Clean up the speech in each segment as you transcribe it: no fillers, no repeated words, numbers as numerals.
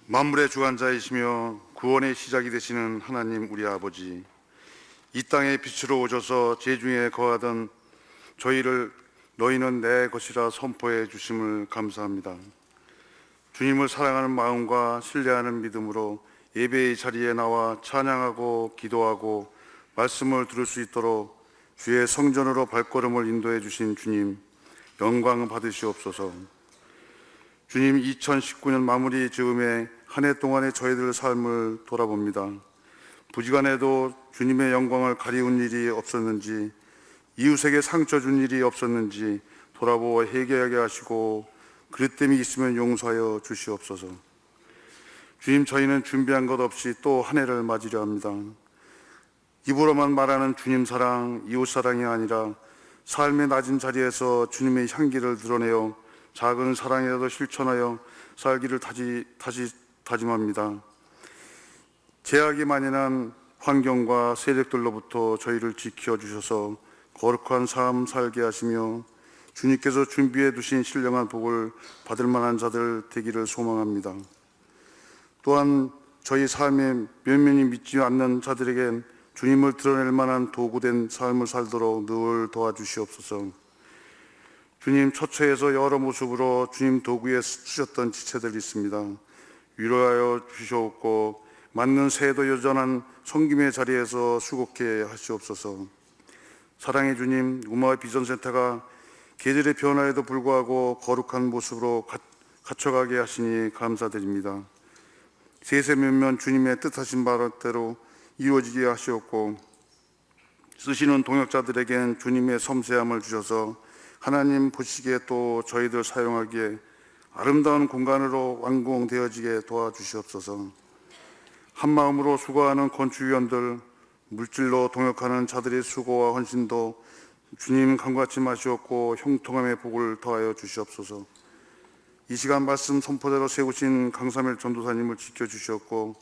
만물의 주관자이시며 구원의 시작이 되시는 하나님 우리 아버지, 이 땅에 빛으로 오셔서 제중에 거하던 저희를 너희는 내 것이라 선포해 주심을 감사합니다. 주님을 사랑하는 마음과 신뢰하는 믿음으로 예배의 자리에 나와 찬양하고 기도하고 말씀을 들을 수 있도록 주의 성전으로 발걸음을 인도해 주신 주님, 영광 받으시옵소서. 주님, 2019년 마무리 즈음에 한 해 동안의 저희들 삶을 돌아봅니다. 부지간해도 주님의 영광을 가리운 일이 없었는지, 이웃에게 상처 준 일이 없었는지 돌아보아 회개하게 하시고 그릇됨이 있으면 용서하여 주시옵소서. 주님, 저희는 준비한 것 없이 또 한 해를 맞이려 합니다. 입으로만 말하는 주님 사랑, 이웃 사랑이 아니라 삶의 낮은 자리에서 주님의 향기를 드러내어 작은 사랑이라도 실천하여 살기를 다시 다짐합니다. 제약이 만연한 환경과 세력들로부터 저희를 지켜주셔서 거룩한 삶 살게 하시며 주님께서 준비해 두신 신령한 복을 받을 만한 자들 되기를 소망합니다. 또한 저희 삶에 면면히 믿지 않는 자들에겐 주님을 드러낼 만한 도구된 삶을 살도록 늘 도와주시옵소서. 주님, 처처에서 여러 모습으로 주님 도구에 쓰셨던 지체들이 있습니다. 위로하여 주시옵고 맞는 새도 여전한 섬김의 자리에서 수고케 하시옵소서. 사랑의 주님, 우마와 비전센터가 계절의 변화에도 불구하고 거룩한 모습으로 갇혀가게 하시니 감사드립니다. 세세면면 주님의 뜻하신 바대로 이루어지게 하시옵고 쓰시는 동역자들에겐 주님의 섬세함을 주셔서 하나님 보시기에 또 저희들 사용하기에 아름다운 공간으로 완공되어지게 도와주시옵소서. 한마음으로 수고하는 건축위원들, 물질로 동역하는 자들의 수고와 헌신도 주님 감같이 마시옵고 형통함의 복을 더하여 주시옵소서. 이 시간 말씀 선포대로 세우신 강삼일 전도사님을 지켜주시옵고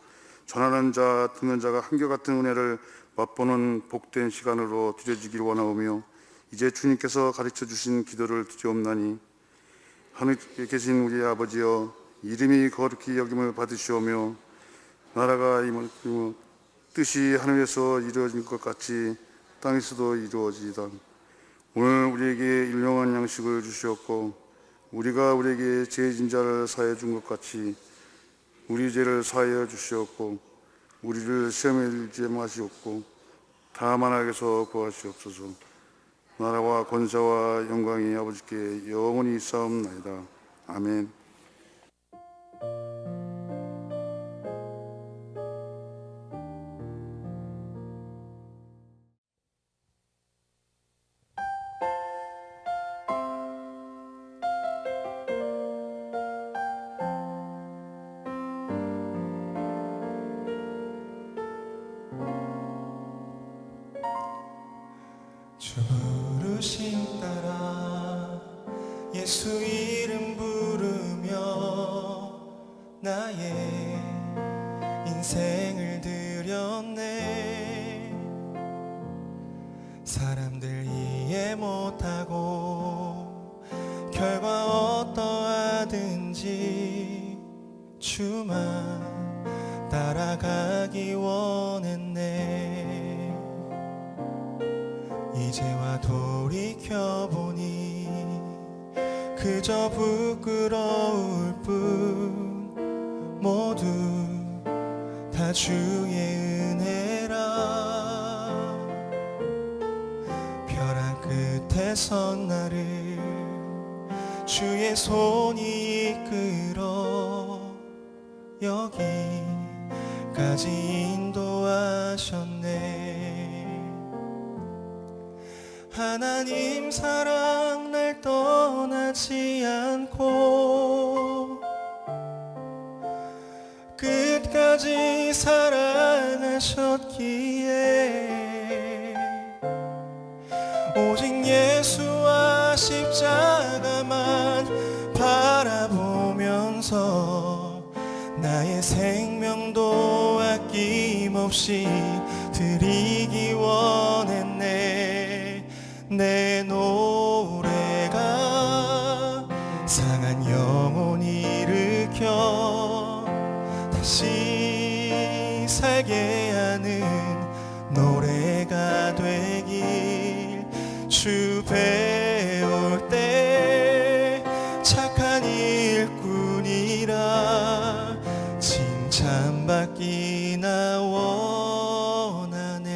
전하는 자, 듣는 자가 한결같은 은혜를 맛보는 복된 시간으로 드려지길 원하오며 이제 주님께서 가르쳐 주신 기도를 드리옵나니 하늘에 계신 우리 아버지여, 이름이 거룩히 여김을 받으시오며 나라가 임하시며 뜻이 하늘에서 이루어진 것 같이 땅에서도 이루어지이다. 오늘 우리에게 일용할 양식을 주시옵고 우리가 우리에게 죄 진 자를 사하여 준 것 같이 우리 죄를 사하여 주시옵고 우리를 시험에 들지 마시옵고 다만 악에서 구하시옵소서. 나라와 권세와 영광이 아버지께 영원히 있사옵나이다. 아멘. 주 부르심 따라 예수 이름 부르며 나의 인생을 드렸네. 사람들 이해 못하고 결과 어떠하든지 주만 따라가기 원했네. 이제와 돌이켜보니 그저 부끄러울 뿐 모두 다 주의 은혜라. 벼랑 끝에 선 나를 주의 손이 이끌어 여기까지 인도하셨네. 하나님 사랑 날 떠나지 않고 끝까지 사랑하셨기에 오직 예수와 십자가만 바라보면서 나의 생명도 아낌없이 드리기 원했네. 내 노래가 상한 영혼 일으켜 다시 살게 하는 노래가 되길 주 배울 때 착한 일꾼이라 칭찬받기나 원하네.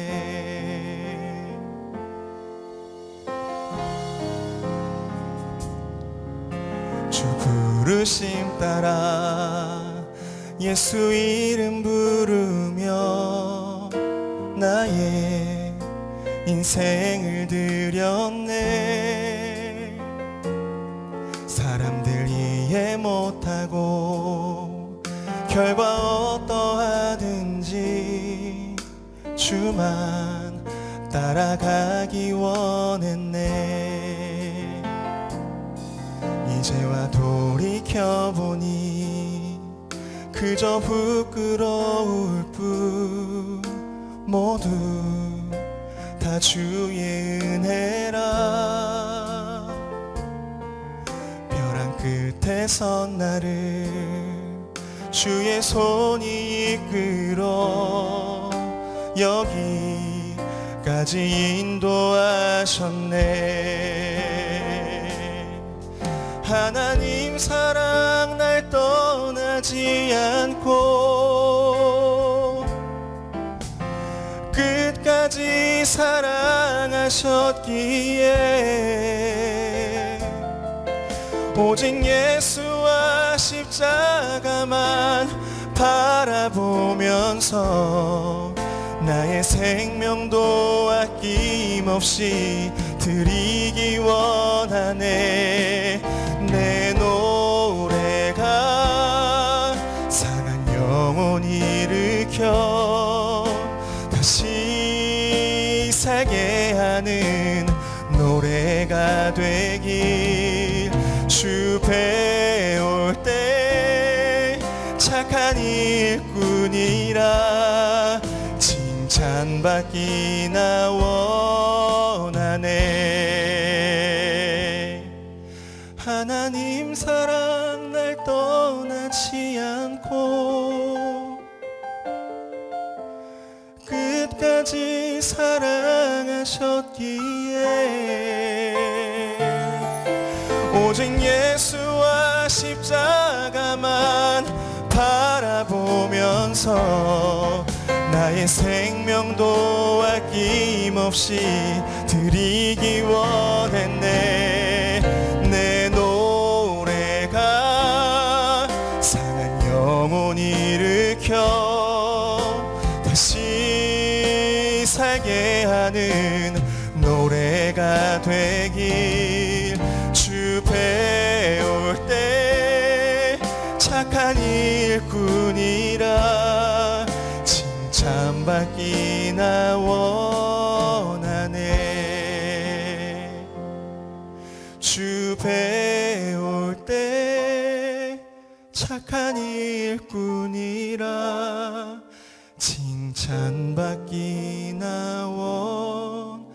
주 부르심 따라 예수 이름 부르며 나의 인생을 드렸네. 사람들 이해 못하고 결과 어떠하든지 주만 따라가기 원했네. 이제와 돌이켜보니 그저 부끄러울 뿐 모두 다 주의 은혜라. 벼랑 끝에 선 나를 주의 손이 이끌어 여기까지 인도하셨네. 하나님 사랑 날 떠나지 않고 끝까지 사랑하셨기에 오직 예수와 십자가만 바라보면서 나의 생명도 아낌없이 드리기 원하네. 내 노래가 상한 영혼 일으켜 다시 살게 하는 노래가 되길 주 배울 때 착한 일꾼이라 칭찬받기나 원하네. 하나님 사랑 날 떠나지 않고 끝까지 사랑하셨기에 오직 예수와 십자가만 바라보면서 나의 생명도 아낌없이 드리기 원했네. 내 노래가 상한 영혼 일으켜 다시 살게 하는 노래가 되길 주 배울 때 착한 일꾼이라 칭찬받기나 원하네. 주 배울 때 착한 일꾼이라 칭찬받기나 원하네.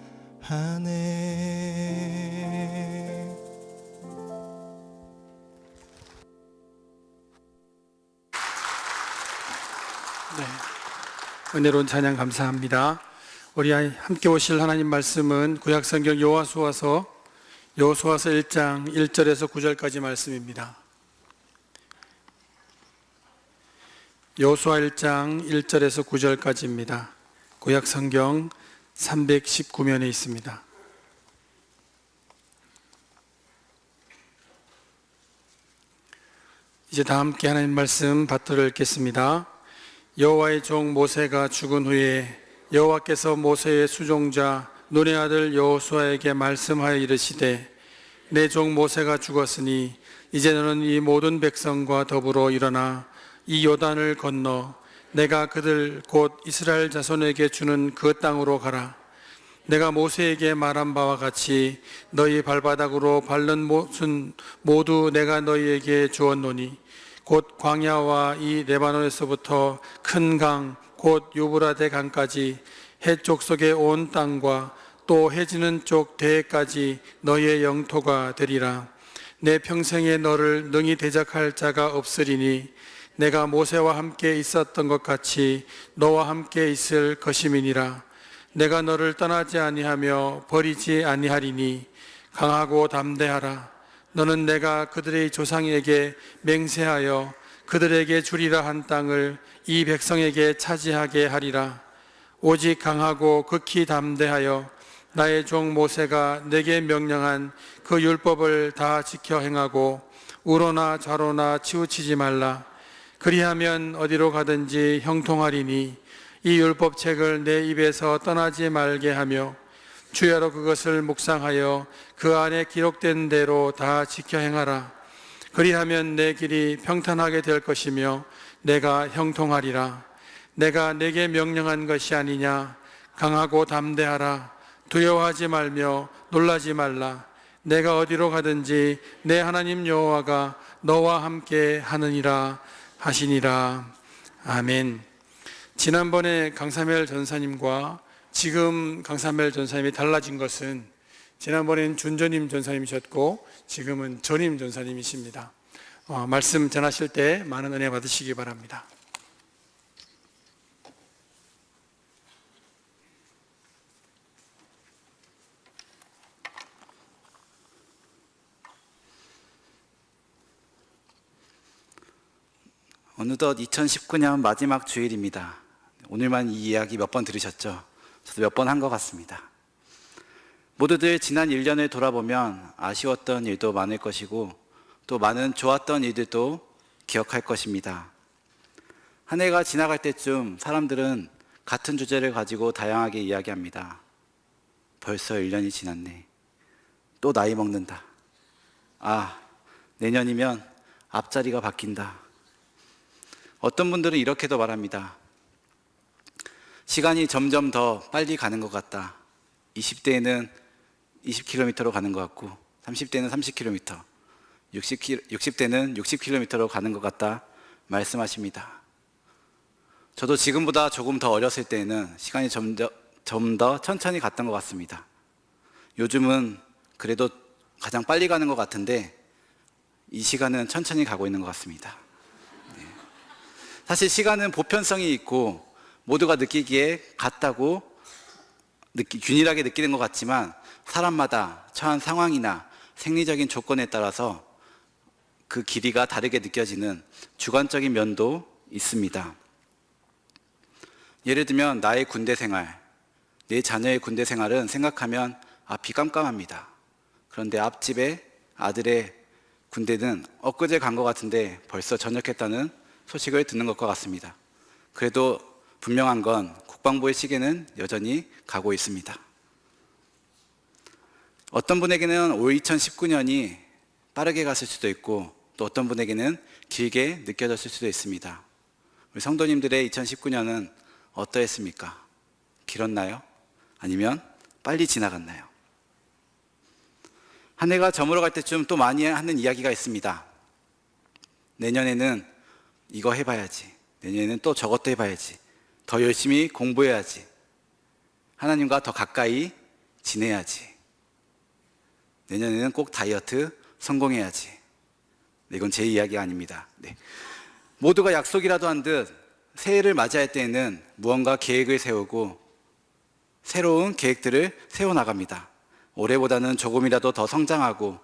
네, 은혜로운 찬양 감사합니다. 우리 함께 오실 하나님 말씀은 구약성경 여호수아서 1장 1절에서 9절까지 말씀입니다. 여호수아 1장 1절에서 9절까지입니다. 구약성경 319면에 있습니다. 이제 다 함께 하나님 말씀 받들어 읽겠습니다. 여호와의 종 모세가 죽은 후에 여호와께서 모세의 수종자 눈의 아들 여호수아에게 말씀하여 이르시되 내 종 모세가 죽었으니 이제 너는 이 모든 백성과 더불어 일어나 이 요단을 건너 내가 그들 곧 이스라엘 자손에게 주는 그 땅으로 가라. 내가 모세에게 말한 바와 같이 너희 발바닥으로 밟는 못은 모두 내가 너희에게 주었노니 곧 광야와 이 레바논에서부터 큰 강 곧 유브라데 강까지 해쪽 속의 온 땅과 또 해지는 쪽 대해까지 너희의 영토가 되리라. 내 평생에 너를 능히 대적할 자가 없으리니 내가 모세와 함께 있었던 것 같이 너와 함께 있을 것임이니라. 내가 너를 떠나지 아니하며 버리지 아니하리니 강하고 담대하라. 너는 내가 그들의 조상에게 맹세하여 그들에게 주리라 한 땅을 이 백성에게 차지하게 하리라. 오직 강하고 극히 담대하여 나의 종 모세가 내게 명령한 그 율법을 다 지켜 행하고 우로나 좌로나 치우치지 말라. 그리하면 어디로 가든지 형통하리니 이 율법책을 내 입에서 떠나지 말게 하며 주야로 그것을 묵상하여 그 안에 기록된 대로 다 지켜 행하라. 그리하면 내 길이 평탄하게 될 것이며 내가 형통하리라. 내가 내게 명령한 것이 아니냐. 강하고 담대하라. 두려워하지 말며 놀라지 말라. 내가 어디로 가든지 내 하나님 여호와가 너와 함께 하느니라 하시니라. 아멘. 지난번에 강사멜 전사님과 지금 강사멜 전사님이 달라진 것은 지난번에는 준전임 전사님이셨고 지금은 전임 전사님이십니다. 말씀 전하실 때 많은 은혜 받으시기 바랍니다. 어느덧 2019년 마지막 주일입니다. 오늘만 이 이야기 몇 번 들으셨죠? 저도 몇 번 한 것 같습니다. 모두들 지난 1년을 돌아보면 아쉬웠던 일도 많을 것이고 또 많은 좋았던 일들도 기억할 것입니다. 한 해가 지나갈 때쯤 사람들은 같은 주제를 가지고 다양하게 이야기합니다. 벌써 1년이 지났네. 또 나이 먹는다. 아, 내년이면 앞자리가 바뀐다. 어떤 분들은 이렇게도 말합니다. 시간이 점점 더 빨리 가는 것 같다. 20대에는 20km로 가는 것 같고 30대는 30km, 60대는 60km로 가는 것 같다 말씀하십니다. 저도 지금보다 조금 더 어렸을 때에는 시간이 좀 더 천천히 갔던 것 같습니다. 요즘은 그래도 가장 빨리 가는 것 같은데 이 시간은 천천히 가고 있는 것 같습니다. 사실 시간은 보편성이 있고 모두가 느끼기에 같다고 균일하게 느끼는 것 같지만 사람마다 처한 상황이나 생리적인 조건에 따라서 그 길이가 다르게 느껴지는 주관적인 면도 있습니다. 예를 들면 나의 군대 생활, 내 자녀의 군대 생활은 생각하면 앞이 깜깜합니다. 그런데 앞집의 아들의 군대는 엊그제 간 것 같은데 벌써 전역했다는 소식을 듣는 것과 같습니다. 그래도 분명한 건 국방부의 시계는 여전히 가고 있습니다. 어떤 분에게는 올 2019년이 빠르게 갔을 수도 있고 또 어떤 분에게는 길게 느껴졌을 수도 있습니다. 우리 성도님들의 2019년은 어떠했습니까? 길었나요? 아니면 빨리 지나갔나요? 한 해가 저물어갈 때쯤 또 많이 하는 이야기가 있습니다. 내년에는 이거 해봐야지. 내년에는 또 저것도 해봐야지. 더 열심히 공부해야지. 하나님과 더 가까이 지내야지. 내년에는 꼭 다이어트 성공해야지. 이건 제 이야기가 아닙니다. 네. 모두가 약속이라도 한 듯 새해를 맞이할 때에는 무언가 계획을 세우고 새로운 계획들을 세워나갑니다. 올해보다는 조금이라도 더 성장하고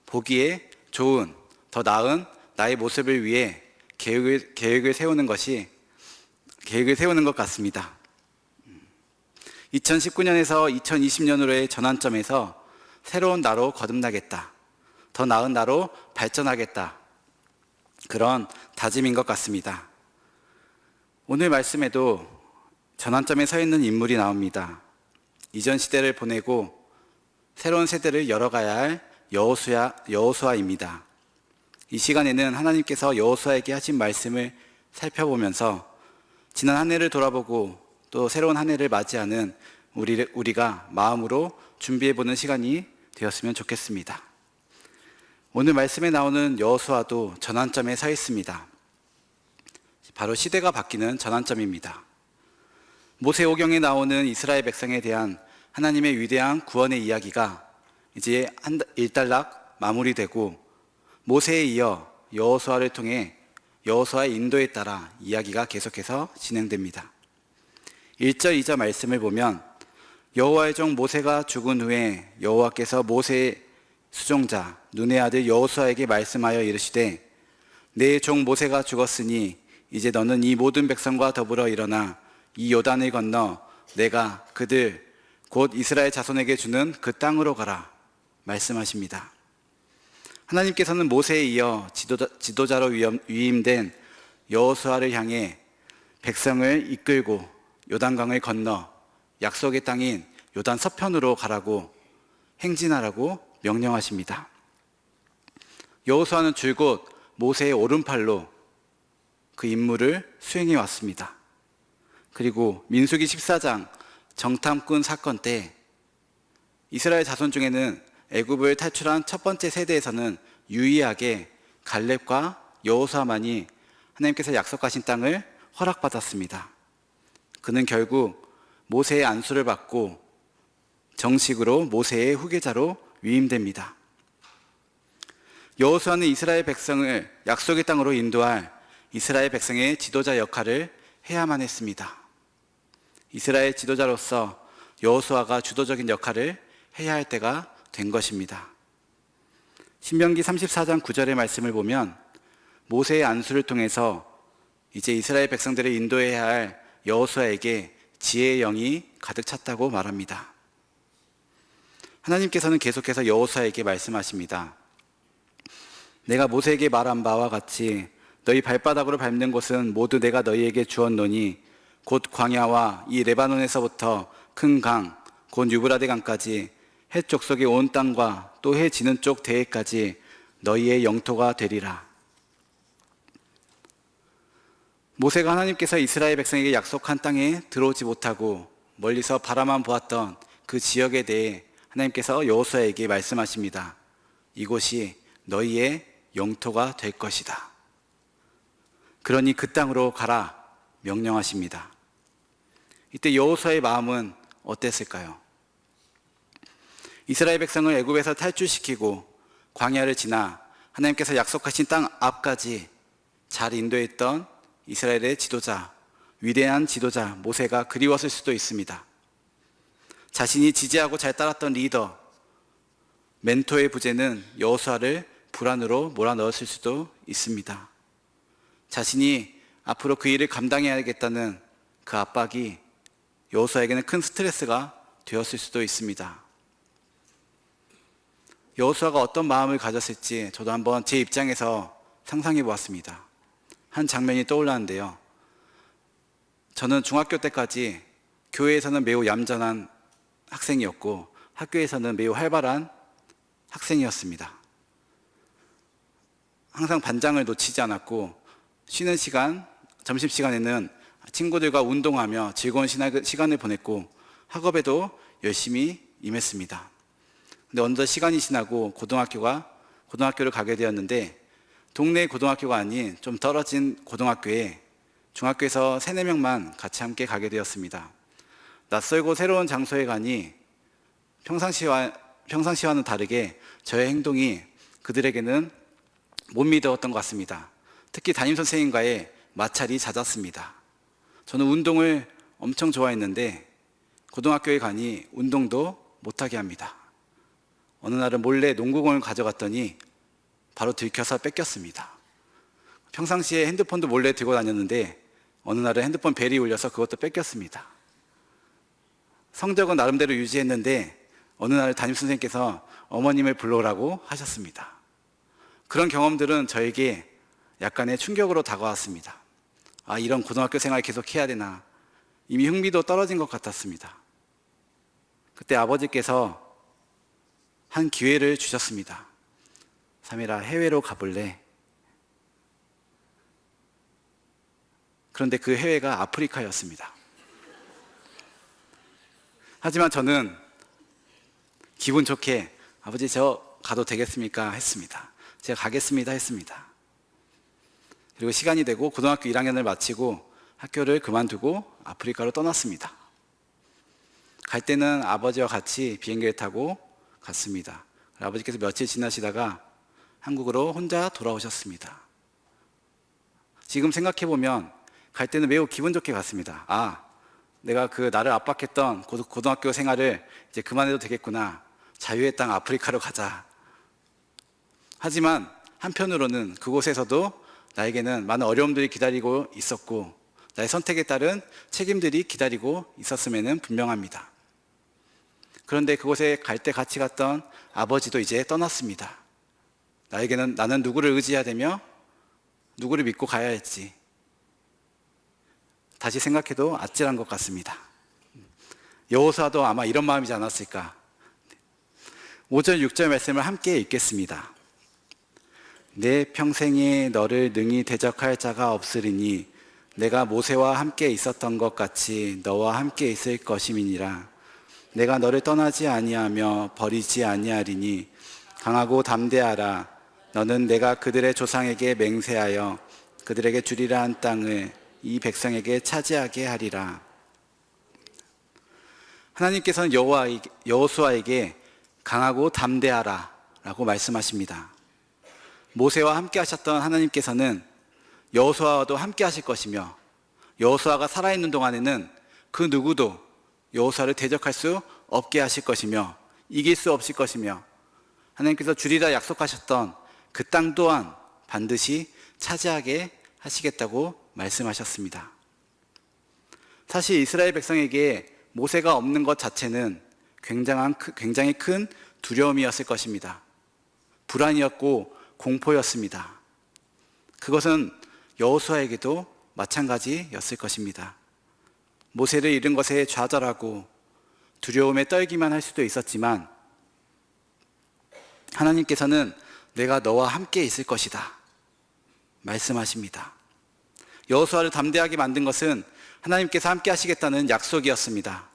보기에 좋은, 더 나은 나의 모습을 위해 계획을 세우는 것 같습니다. 2019년에서 2020년으로의 전환점에서 새로운 나로 거듭나겠다. 더 나은 나로 발전하겠다. 그런 다짐인 것 같습니다. 오늘 말씀에도 전환점에 서 있는 인물이 나옵니다. 이전 시대를 보내고 새로운 세대를 열어가야 할 여호수아입니다. 이 시간에는 하나님께서 여호수아에게 하신 말씀을 살펴보면서 지난 한 해를 돌아보고 또 새로운 한 해를 맞이하는 우리가 마음으로 준비해보는 시간이 되었으면 좋겠습니다. 오늘 말씀에 나오는 여호수아도 전환점에 서 있습니다. 바로 시대가 바뀌는 전환점입니다. 모세오경에 나오는 이스라엘 백성에 대한 하나님의 위대한 구원의 이야기가 이제 일단락 마무리되고 모세에 이어 여호수아를 통해 여호수아의 인도에 따라 이야기가 계속해서 진행됩니다. 1절, 2절 말씀을 보면 여호와의 종 모세가 죽은 후에 여호와께서 모세의 수종자 눈의 아들 여호수아에게 말씀하여 이르시되 내 종 모세가 죽었으니 이제 너는 이 모든 백성과 더불어 일어나 이 요단을 건너 내가 그들 곧 이스라엘 자손에게 주는 그 땅으로 가라 말씀하십니다. 하나님께서는 모세에 이어 지도자로 위임된 여호수아를 향해 백성을 이끌고 요단강을 건너 약속의 땅인 요단 서편으로 가라고 행진하라고 명령하십니다. 여호수아는 줄곧 모세의 오른팔로 그 임무를 수행해 왔습니다. 그리고 민수기 14장 정탐꾼 사건 때 이스라엘 자손 중에는 애굽을 탈출한 첫 번째 세대에서는 유일하게 갈렙과 여호수아만이 하나님께서 약속하신 땅을 허락받았습니다. 그는 결국 모세의 안수를 받고 정식으로 모세의 후계자로 위임됩니다. 여호수아는 이스라엘 백성을 약속의 땅으로 인도할 이스라엘 백성의 지도자 역할을 해야만 했습니다. 이스라엘 지도자로서 여호수아가 주도적인 역할을 해야 할 때가 된 것입니다. 신명기 34장 9절의 말씀을 보면 모세의 안수를 통해서 이제 이스라엘 백성들을 인도해야 할 여호수아에게 지혜의 영이 가득 찼다고 말합니다. 하나님께서는 계속해서 여호수아에게 말씀하십니다. 내가 모세에게 말한 바와 같이 너희 발바닥으로 밟는 곳은 모두 내가 너희에게 주었노니 곧 광야와 이 레바논에서부터 큰 강, 곧 유브라데 강까지 해 족속의 온 땅과 또 해 지는 쪽 대해까지 너희의 영토가 되리라. 모세가 하나님께서 이스라엘 백성에게 약속한 땅에 들어오지 못하고 멀리서 바라만 보았던 그 지역에 대해 하나님께서 여호수아에게 말씀하십니다. 이곳이 너희의 영토가 될 것이다. 그러니 그 땅으로 가라 명령하십니다. 이때 여호수아의 마음은 어땠을까요? 이스라엘 백성을 애굽에서 탈출시키고 광야를 지나 하나님께서 약속하신 땅 앞까지 잘 인도했던 이스라엘의 지도자, 위대한 지도자 모세가 그리웠을 수도 있습니다. 자신이 지지하고 잘 따랐던 리더, 멘토의 부재는 여호수아를 불안으로 몰아넣었을 수도 있습니다. 자신이 앞으로 그 일을 감당해야겠다는 그 압박이 여호수아에게는 큰 스트레스가 되었을 수도 있습니다. 여호수아가 어떤 마음을 가졌을지 저도 한번 제 입장에서 상상해 보았습니다. 한 장면이 떠올랐는데요. 저는 중학교 때까지 교회에서는 매우 얌전한 학생이었고 학교에서는 매우 활발한 학생이었습니다. 항상 반장을 놓치지 않았고 쉬는 시간, 점심시간에는 친구들과 운동하며 즐거운 시간을 보냈고 학업에도 열심히 임했습니다. 근데 어느덧 시간이 지나고 고등학교를 가게 되었는데 동네 고등학교가 아닌 좀 떨어진 고등학교에 중학교에서 3, 4명만 같이 함께 가게 되었습니다. 낯설고 새로운 장소에 가니 평상시와는 다르게 저의 행동이 그들에게는 못 믿었던 것 같습니다. 특히 담임선생님과의 마찰이 잦았습니다. 저는 운동을 엄청 좋아했는데 고등학교에 가니 운동도 못하게 합니다. 어느 날은 몰래 농구공을 가져갔더니 바로 들켜서 뺏겼습니다. 평상시에 핸드폰도 몰래 들고 다녔는데 어느 날은 핸드폰 벨이 울려서 그것도 뺏겼습니다. 성적은 나름대로 유지했는데 어느 날 담임선생님께서 어머님을 불러오라고 하셨습니다. 그런 경험들은 저에게 약간의 충격으로 다가왔습니다. 아, 이런 고등학교 생활 계속 해야 되나. 이미 흥미도 떨어진 것 같았습니다. 그때 아버지께서 한 기회를 주셨습니다. 삼일아, 해외로 가볼래? 그런데 그 해외가 아프리카였습니다. 하지만 저는 기분 좋게 아버지 저 가도 되겠습니까? 했습니다. 제가 가겠습니다 했습니다. 그리고 시간이 되고 고등학교 1학년을 마치고 학교를 그만두고 아프리카로 떠났습니다. 갈 때는 아버지와 같이 비행기를 타고 갔습니다. 아버지께서 며칠 지나시다가 한국으로 혼자 돌아오셨습니다. 지금 생각해 보면 갈 때는 매우 기분 좋게 갔습니다. 아, 내가 그 나를 압박했던 고등학교 생활을 이제 그만해도 되겠구나. 자유의 땅 아프리카로 가자. 하지만 한편으로는 그곳에서도 나에게는 많은 어려움들이 기다리고 있었고 나의 선택에 따른 책임들이 기다리고 있었음에는 분명합니다. 그런데 그곳에 갈 때 같이 갔던 아버지도 이제 떠났습니다. 나는 누구를 의지해야 되며 누구를 믿고 가야 할지 다시 생각해도 아찔한 것 같습니다. 여호수아도 아마 이런 마음이지 않았을까. 5절 6절 말씀을 함께 읽겠습니다. 내 평생에 너를 능히 대적할 자가 없으리니 내가 모세와 함께 있었던 것 같이 너와 함께 있을 것임이니라. 내가 너를 떠나지 아니하며 버리지 아니하리니 강하고 담대하라. 너는 내가 그들의 조상에게 맹세하여 그들에게 주리라 한 땅을 이 백성에게 차지하게 하리라. 하나님께서는 여호수아에게 강하고 담대하라 라고 말씀하십니다. 모세와 함께 하셨던 하나님께서는 여호수아와도 함께 하실 것이며 여호수아가 살아있는 동안에는 그 누구도 여호수아를 대적할 수 없게 하실 것이며 이길 수 없을 것이며 하나님께서 주리라 약속하셨던 그 땅 또한 반드시 차지하게 하시겠다고 말씀하셨습니다. 사실 이스라엘 백성에게 모세가 없는 것 자체는 굉장히 큰 두려움이었을 것입니다. 불안이었고 공포였습니다. 그것은 여호수아에게도 마찬가지였을 것입니다. 모세를 잃은 것에 좌절하고 두려움에 떨기만 할 수도 있었지만 하나님께서는 내가 너와 함께 있을 것이다 말씀하십니다. 여호수아를 담대하게 만든 것은 하나님께서 함께 하시겠다는 약속이었습니다.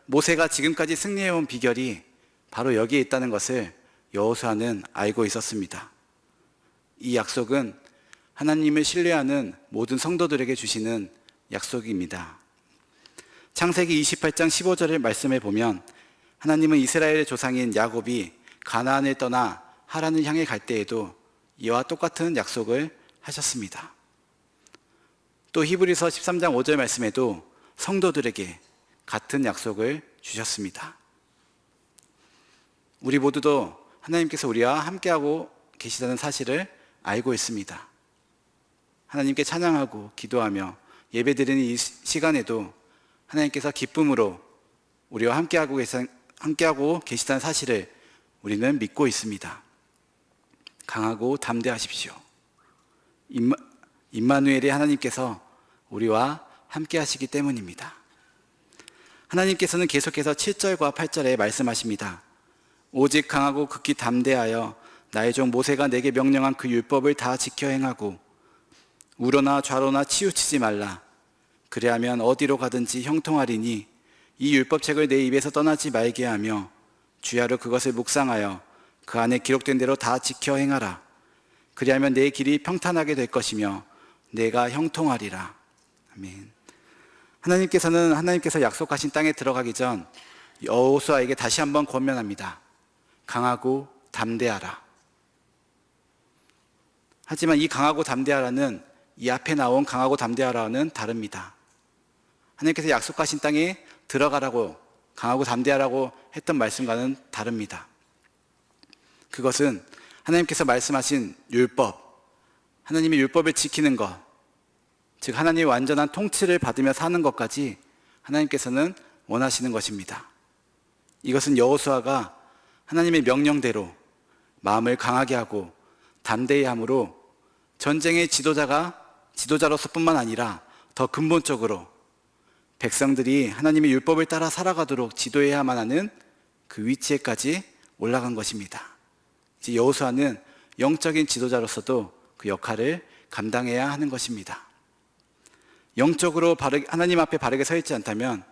모세가 지금까지 승리해온 비결이 바로 여기에 있다는 것을 여호수아는 알고 있었습니다. 이 약속은 하나님을 신뢰하는 모든 성도들에게 주시는 약속입니다. 창세기 28장 15절의 말씀을 보면 하나님은 이스라엘의 조상인 야곱이 가나안을 떠나 하란을 향해 갈 때에도 이와 똑같은 약속을 하셨습니다. 또 히브리서 13장 5절 말씀에도 성도들에게 같은 약속을 주셨습니다. 우리 모두도 하나님께서 우리와 함께하고 계시다는 사실을 알고 있습니다. 하나님께 찬양하고 기도하며 예배드리는 이 시간에도 하나님께서 기쁨으로 우리와 함께하고 계시다는 사실을 우리는 믿고 있습니다. 강하고 담대하십시오. 임마누엘의 하나님께서 우리와 함께 하시기 때문입니다. 하나님께서는 계속해서 7절과 8절에 말씀하십니다. 오직 강하고 극히 담대하여 나의 종 모세가 내게 명령한 그 율법을 다 지켜 행하고 우로나 좌로나 치우치지 말라. 그리하면 어디로 가든지 형통하리니 이 율법책을 내 입에서 떠나지 말게 하며 주야로 그것을 묵상하여 그 안에 기록된 대로 다 지켜 행하라. 그리하면 내 길이 평탄하게 될 것이며 내가 형통하리라. 아멘. 하나님께서 약속하신 땅에 들어가기 전 여호수아에게 다시 한번 권면합니다. 강하고 담대하라. 하지만 이 강하고 담대하라는 이 앞에 나온 강하고 담대하라는 다릅니다. 하나님께서 약속하신 땅에 들어가라고 강하고 담대하라고 했던 말씀과는 다릅니다. 그것은 하나님께서 말씀하신 율법, 하나님의 율법을 지키는 것, 즉 하나님의 완전한 통치를 받으며 사는 것까지 하나님께서는 원하시는 것입니다. 이것은 여호수아가 하나님의 명령대로 마음을 강하게 하고 담대히 함으로 전쟁의 지도자로서뿐만 아니라 더 근본적으로 백성들이 하나님의 율법을 따라 살아가도록 지도해야만 하는 그 위치에까지 올라간 것입니다. 이제 여호수아는 영적인 지도자로서도 그 역할을 감당해야 하는 것입니다. 영적으로 하나님 앞에 바르게 서 있지 않다면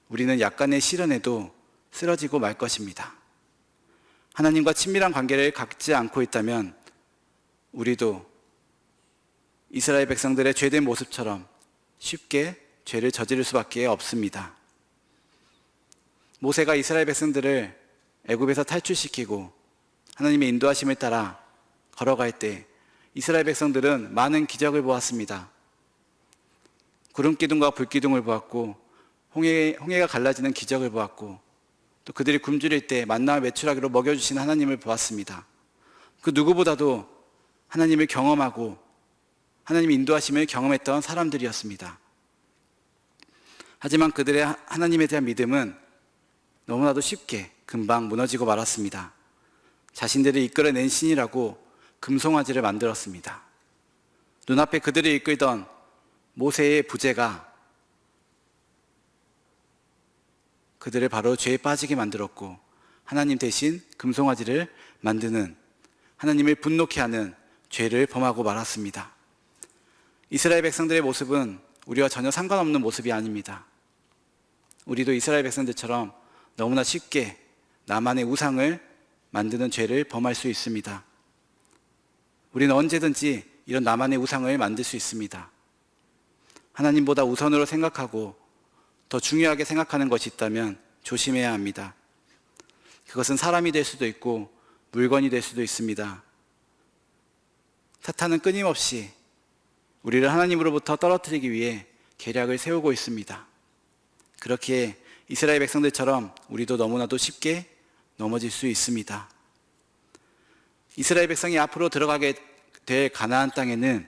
우리는 약간의 시련에도 쓰러지고 말 것입니다. 하나님과 친밀한 관계를 갖지 않고 있다면 우리도 이스라엘 백성들의 죄된 모습처럼 쉽게 죄를 저지를 수밖에 없습니다. 모세가 이스라엘 백성들을 애굽에서 탈출시키고 하나님의 인도하심을 따라 걸어갈 때 이스라엘 백성들은 많은 기적을 보았습니다. 구름기둥과 불기둥을 보았고 홍해가 갈라지는 기적을 보았고 또 그들이 굶주릴 때 만나와 메추라기로 먹여주신 하나님을 보았습니다. 그 누구보다도 하나님을 경험하고 하나님의 인도하심을 경험했던 사람들이었습니다. 하지만 그들의 하나님에 대한 믿음은 너무나도 쉽게 금방 무너지고 말았습니다. 자신들을 이끌어낸 신이라고 금송아지를 만들었습니다. 눈앞에 그들을 이끌던 모세의 부재가 그들을 바로 죄에 빠지게 만들었고 하나님 대신 금송아지를 만드는, 하나님을 분노케 하는 죄를 범하고 말았습니다. 이스라엘 백성들의 모습은 우리와 전혀 상관없는 모습이 아닙니다. 우리도 이스라엘 백성들처럼 너무나 쉽게 나만의 우상을 만드는 죄를 범할 수 있습니다. 우리는 언제든지 이런 나만의 우상을 만들 수 있습니다. 하나님보다 우선으로 생각하고 더 중요하게 생각하는 것이 있다면 조심해야 합니다. 그것은 사람이 될 수도 있고 물건이 될 수도 있습니다. 사탄은 끊임없이 우리를 하나님으로부터 떨어뜨리기 위해 계략을 세우고 있습니다. 그렇기에 이스라엘 백성들처럼 우리도 너무나도 쉽게 넘어질 수 있습니다. 이스라엘 백성이 앞으로 들어가게 될 가나안 땅에는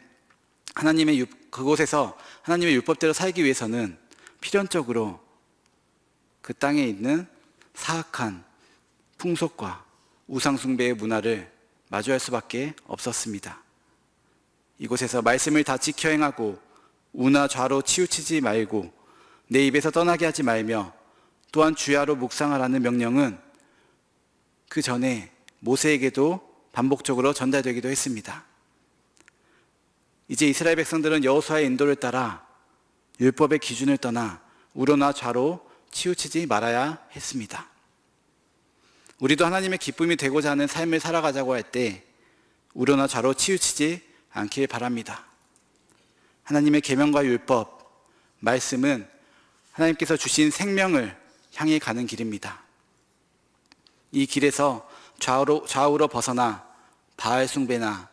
그곳에서 하나님의 율법대로 살기 위해서는 필연적으로 그 땅에 있는 사악한 풍속과 우상숭배의 문화를 마주할 수밖에 없었습니다. 이곳에서 말씀을 다 지켜 행하고 우나 좌로 치우치지 말고 내 입에서 떠나게 하지 말며 또한 주야로 묵상하라는 명령은 그 전에 모세에게도 반복적으로 전달되기도 했습니다. 이제 이스라엘 백성들은 여호수아의 인도를 따라 율법의 기준을 떠나 우로나 좌로 치우치지 말아야 했습니다. 우리도 하나님의 기쁨이 되고자 하는 삶을 살아가자고 할 때 우로나 좌로 치우치지 않길 바랍니다. 하나님의 계명과 율법, 말씀은 하나님께서 주신 생명을 향해 가는 길입니다. 이 길에서 좌우로 벗어나 바알 숭배나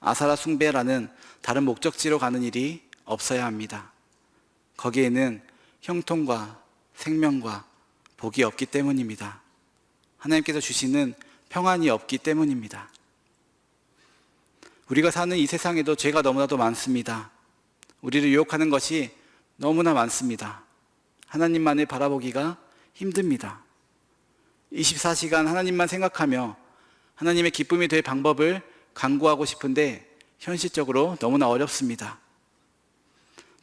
아사라 숭배라는 다른 목적지로 가는 일이 없어야 합니다. 거기에는 형통과 생명과 복이 없기 때문입니다. 하나님께서 주시는 평안이 없기 때문입니다. 우리가 사는 이 세상에도 죄가 너무나도 많습니다. 우리를 유혹하는 것이 너무나 많습니다. 하나님만을 바라보기가 힘듭니다. 24시간 하나님만 생각하며 하나님의 기쁨이 될 방법을 강구하고 싶은데 현실적으로 너무나 어렵습니다.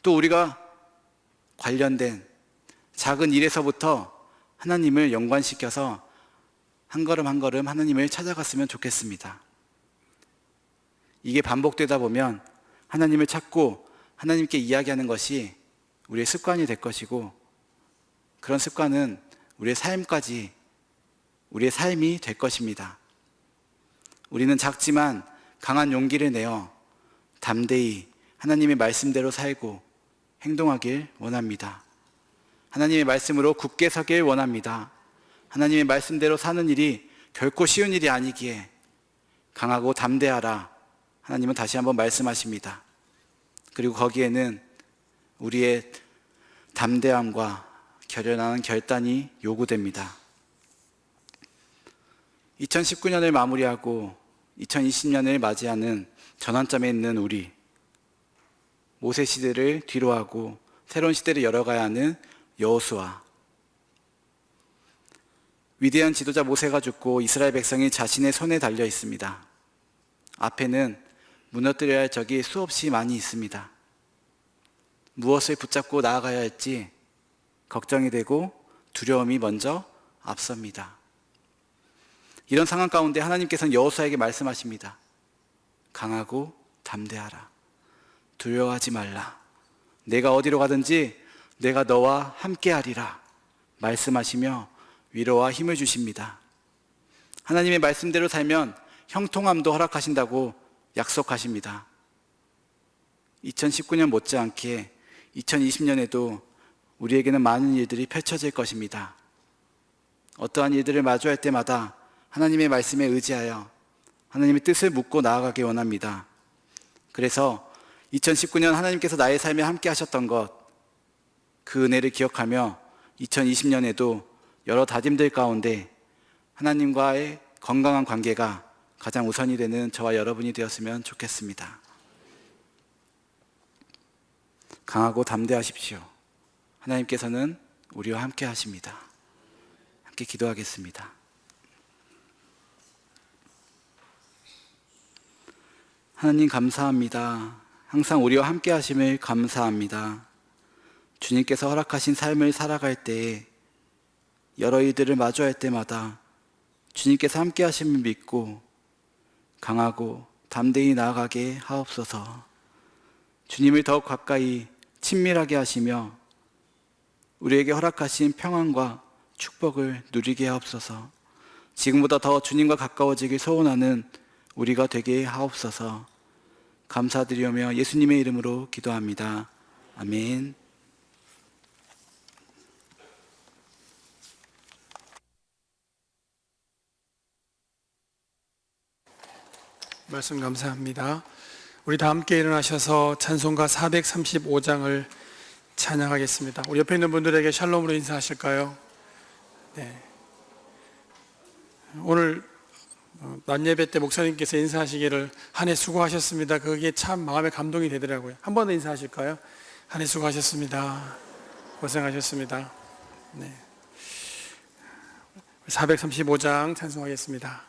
또 우리가 관련된 작은 일에서부터 하나님을 연관시켜서 한 걸음 한 걸음 하나님을 찾아갔으면 좋겠습니다. 이게 반복되다 보면 하나님을 찾고 하나님께 이야기하는 것이 우리의 습관이 될 것이고 그런 습관은 우리의 삶까지 우리의 삶이 될 것입니다. 우리는 작지만 강한 용기를 내어 담대히 하나님의 말씀대로 살고 행동하길 원합니다. 하나님의 말씀으로 굳게 서길 원합니다. 하나님의 말씀대로 사는 일이 결코 쉬운 일이 아니기에 강하고 담대하라. 하나님은 다시 한번 말씀하십니다. 그리고 거기에는 우리의 담대함과 결연한 결단이 요구됩니다. 2019년을 마무리하고 2020년을 맞이하는 전환점에 있는 우리, 모세 시대를 뒤로하고 새로운 시대를 열어가야 하는 여호수아. 위대한 지도자 모세가 죽고 이스라엘 백성이 자신의 손에 달려 있습니다. 앞에는 무너뜨려야 할 적이 수없이 많이 있습니다. 무엇을 붙잡고 나아가야 할지 걱정이 되고 두려움이 먼저 앞섭니다. 이런 상황 가운데 하나님께서는 여호수아에게 말씀하십니다. 강하고 담대하라. 두려워하지 말라. 내가 어디로 가든지 내가 너와 함께하리라. 말씀하시며 위로와 힘을 주십니다. 하나님의 말씀대로 살면 형통함도 허락하신다고 약속하십니다. 2019년 못지않게 2020년에도 우리에게는 많은 일들이 펼쳐질 것입니다. 어떠한 일들을 마주할 때마다 하나님의 말씀에 의지하여 하나님의 뜻을 묻고 나아가기 원합니다. 그래서 2019년 하나님께서 나의 삶에 함께 하셨던 것, 그 은혜를 기억하며 2020년에도 여러 다짐들 가운데 하나님과의 건강한 관계가 가장 우선이 되는 저와 여러분이 되었으면 좋겠습니다. 강하고 담대하십시오. 하나님께서는 우리와 함께 하십니다. 함께 기도하겠습니다. 하나님 감사합니다. 항상 우리와 함께 하심을 감사합니다. 주님께서 허락하신 삶을 살아갈 때에 여러 일들을 마주할 때마다 주님께서 함께 하심을 믿고 강하고 담대히 나아가게 하옵소서. 주님을 더욱 가까이 친밀하게 하시며 우리에게 허락하신 평안과 축복을 누리게 하옵소서. 지금보다 더 주님과 가까워지길 소원하는 우리가 되게 하옵소서. 감사드리며 예수님의 이름으로 기도합니다. 아멘. 말씀 감사합니다. 우리 다 함께 일어나셔서 찬송가 435장을 찬양하겠습니다. 우리 옆에 있는 분들에게 샬롬으로 인사하실까요? 네. 오늘 낮 예배 때 목사님께서 인사하시기를 한 해 수고하셨습니다. 그게 참 마음에 감동이 되더라고요. 한 번 더 인사하실까요? 한 해 수고하셨습니다. 고생하셨습니다. 네. 435장 찬송하겠습니다.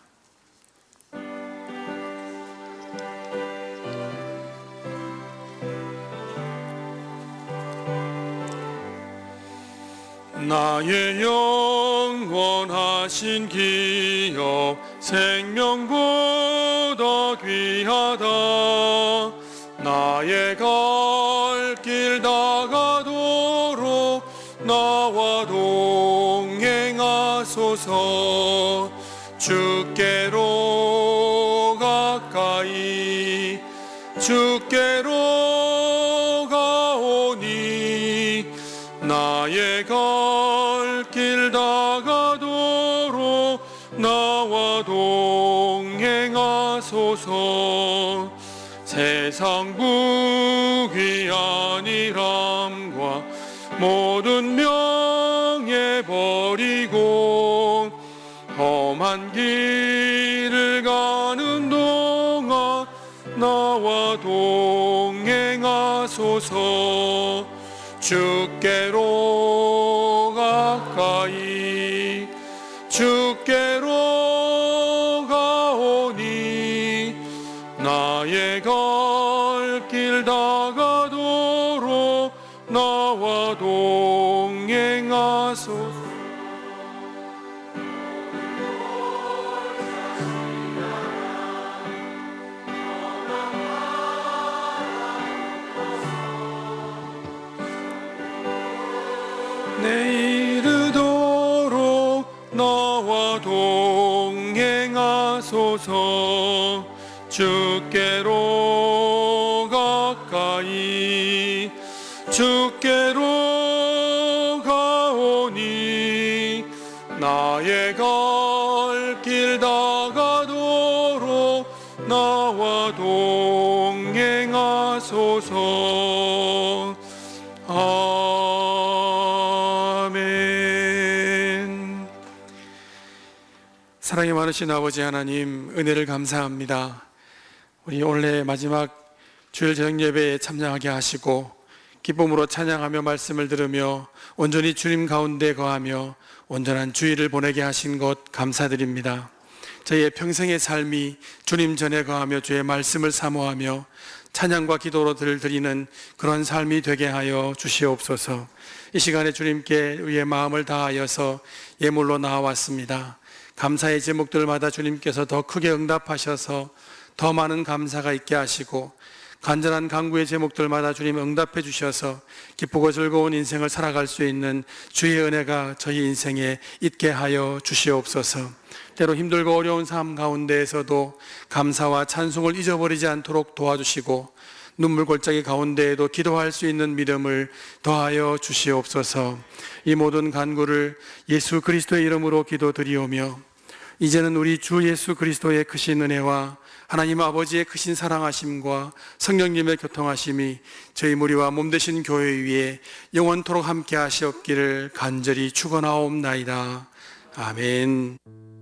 나의 영원하신 기업 생명보다 귀하다. 나의 갈 길 다가도록 나와 동행하소서. 주께로 가까이 주께로 가오니 나의 갈 길 다가도록 나와 동행하소서. 세상 부귀한 일함과 모든 명예 버리고 험한 길을 가는 동안 나와 동행하소서. 주께로 가까이 주께로 가오니 나의 갈 길 다가도록 나와 동행하소서. 내 이르도록 나와 동행하소서. 주께로 가까이 주께로 가오니 나의 갈 길 다가도록 나와 동행하소서. 아멘. 사랑이 많으신 아버지 하나님, 은혜를 감사합니다. 우리 올해 마지막 주일 저녁 예배에 참여하게 하시고 기쁨으로 찬양하며 말씀을 들으며 온전히 주님 가운데 거하며 온전한 주일을 보내게 하신 것 감사드립니다. 저희의 평생의 삶이 주님 전에 거하며 주의 말씀을 사모하며 찬양과 기도로 드리는 그런 삶이 되게 하여 주시옵소서. 이 시간에 주님께 우리의 마음을 다하여서 예물로 나와왔습니다. 감사의 제목들마다 주님께서 더 크게 응답하셔서 더 많은 감사가 있게 하시고 간절한 간구의 제목들마다 주님 응답해 주셔서 기쁘고 즐거운 인생을 살아갈 수 있는 주의 은혜가 저희 인생에 있게 하여 주시옵소서. 때로 힘들고 어려운 삶 가운데에서도 감사와 찬송을 잊어버리지 않도록 도와주시고 눈물 골짜기 가운데에도 기도할 수 있는 믿음을 더하여 주시옵소서. 이 모든 간구를 예수 그리스도의 이름으로 기도드리오며 이제는 우리 주 예수 그리스도의 크신 은혜와 하나님 아버지의 크신 사랑하심과 성령님의 교통하심이 저희 무리와 몸되신 교회 위에 영원토록 함께 하시옵기를 간절히 축원하옵나이다. 아멘.